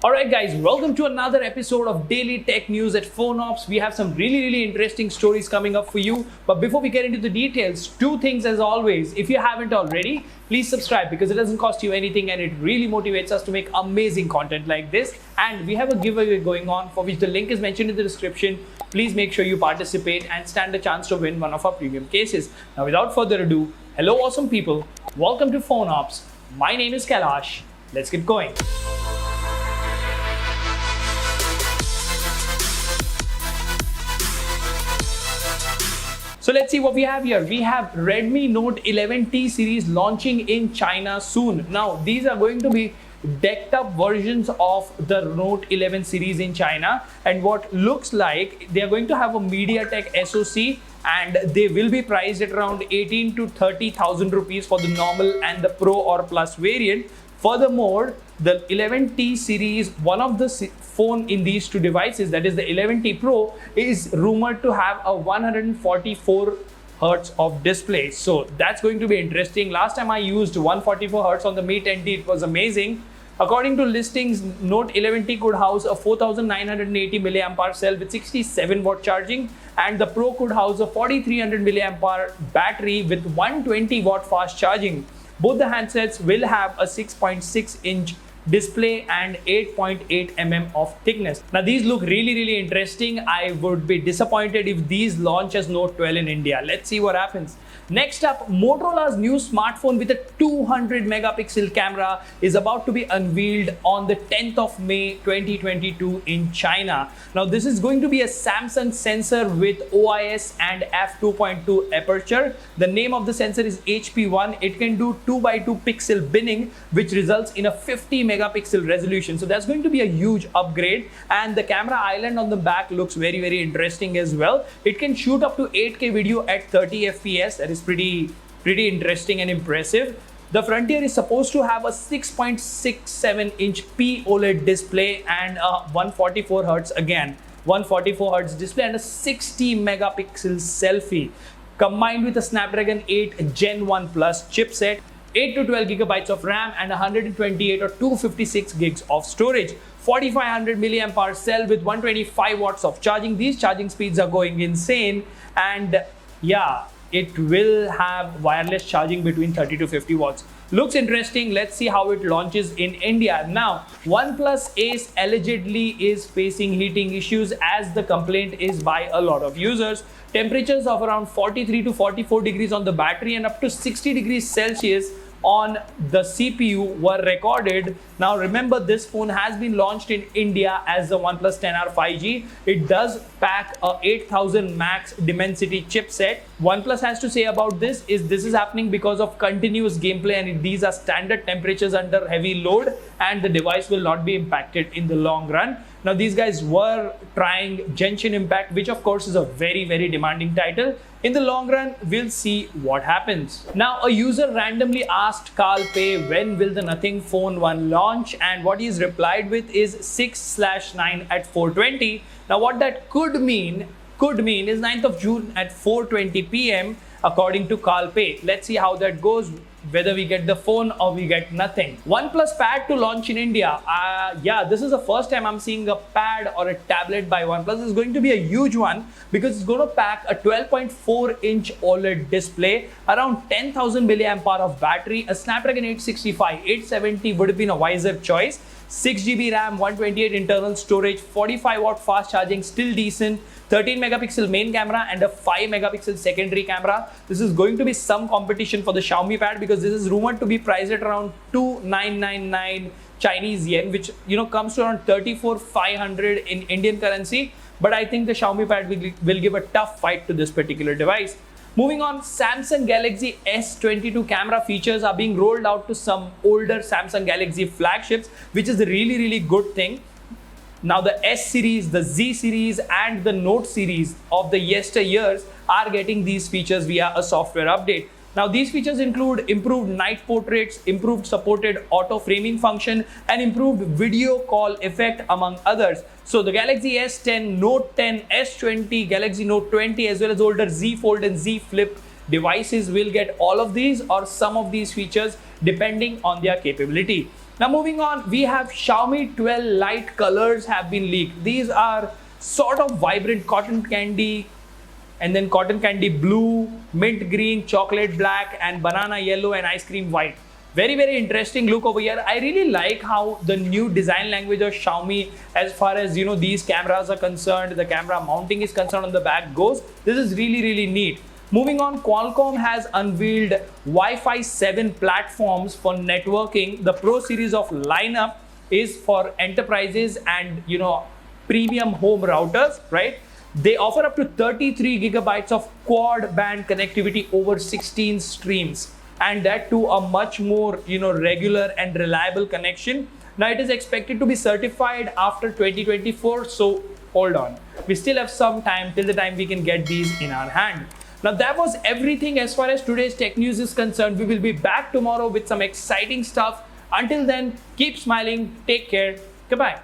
Alright guys, welcome to another episode of Daily Tech News at PhoneOps. We have some really interesting stories coming up for you. But before we get into the details, two things as always. If you haven't already, please subscribe because it doesn't cost you anything and it really motivates us to make amazing content like this. And we have a giveaway going on for which the link is mentioned in the description. Please make sure you participate and stand a chance to win one of our premium cases. Now without further ado, hello awesome people. Welcome to PhoneOps. My name is Kailash. Let's get going. So let's see what we have here. We have Redmi Note 11T series launching in China soon. Now, these are going to be decked up versions of the Note 11 series in China. And what looks like they are going to have a MediaTek SoC and they will be priced at around 18 to 30,000 rupees for the normal and the Pro or Plus variant. Furthermore, the 11T series, one of the phone in these two devices, that is the 11T Pro, is rumored to have a 144 Hz of display. So that's going to be interesting. Last time I used 144 Hz on the Mi 10T, it was amazing. According to listings, Note 11T could house a 4980 mAh cell with 67 watt charging, and the Pro could house a 4300 mAh battery with 120 watt fast charging. Both the handsets will have a 6.6 inch display and 8.8 mm of thickness. Now these look really interesting. I would be disappointed if these launch as Note 12 in India. Let's see what happens. Next up, Motorola's new smartphone with a 200 megapixel camera is about to be unveiled on the 10th of May 2022 in China. Now this is going to be a Samsung sensor with OIS and f2.2 aperture. The name of the sensor is HP1. It can do 2x2 pixel binning, which results in a 50 megapixel resolution. So that's going to be a huge upgrade, and the camera island on the back looks very interesting as well. It can shoot up to 8K video at 30 FPS. That is pretty interesting and impressive. The Frontier is supposed to have a 6.67 inch OLED display and a 144 Hz again. 144 Hz display and a 60 megapixel selfie, combined with a Snapdragon 8 Gen 1 Plus chipset, 8 to 12 gigabytes of RAM and 128 or 256 gigs of storage. 4500 mAh cell with 125 watts of charging. These charging speeds are going insane, and yeah, it will have wireless charging between 30 to 50 watts. Looks interesting. Let's see how it launches in India. Now, OnePlus Ace allegedly is facing heating issues, as the complaint is by a lot of users. Temperatures of around 43 to 44 degrees on the battery and up to 60 degrees Celsius on the CPU were recorded. Now remember, this phone has been launched in India as the OnePlus 10R 5G. It does pack a 8000 max Dimensity chipset. OnePlus has to say about this is happening because of continuous gameplay, and these are standard temperatures under heavy load, and the device will not be impacted in the long run. Now these guys were trying Genshin Impact, which of course is a very demanding title. In the long run, we'll see what happens. Now, a user randomly asked Carl Pei when will the Nothingphone 1 launch, and what he's replied with is 6/9 at 4:20. Now what that could mean is 9th of June at 4:20 PM according to Carl Pei. Let's see how that goes, whether we get the phone or we get nothing. Onepluspad to launch in India. Yeah, this is the first time I'm seeing a pad or a tablet by OnePlus. It's going to be a huge one because it's going to pack a 12.4 inch OLED display, around 10,000 mAh of battery, a Snapdragon 865, 870 would have been a wiser choice, 6GB RAM, 128 internal storage, 45 watt fast charging, still decent, 13 megapixel main camera and a 5 megapixel secondary camera. This is going to be some competition for the Xiaomi pad because this is rumored to be priced at around 2999 Chinese yen, which comes to around 34,500 in Indian currency. But I think the Xiaomi pad will give a tough fight to this particular device. Moving on, Samsung Galaxy S22 camera features are being rolled out to some older Samsung Galaxy flagships, which is a really good thing. Now the S series, the Z series and the Note series of the yesteryears are getting these features via a software update. Now these features include improved night portraits, improved supported auto framing function and improved video call effect among others. So the Galaxy S10, Note 10, S20, Galaxy Note 20 as well as older Z Fold and Z Flip devices will get all of these or some of these features depending on their capability. Now moving on, we have Xiaomi 12 Lite colors have been leaked. These are sort of vibrant cotton candy, and then cotton candy blue, mint green, chocolate black, and banana yellow and ice cream white. Very, very interesting look over here. I really like how the new design language of Xiaomi, as far as these cameras are concerned, the camera mounting is concerned on the back goes. This is really, really neat. Moving on, Qualcomm has unveiled Wi-Fi 7 platforms for networking. The Pro series of lineup is for enterprises and premium home routers, right? They offer up to 33 gigabytes of quad band connectivity over 16 streams, and that to a much more regular and reliable connection. Now it is expected to be certified after 2024, so hold on, we still have some time till the time we can get these in our hand. Now that was everything as far as today's tech news is concerned. We will be back tomorrow with some exciting stuff. Until then, keep smiling, take care, goodbye.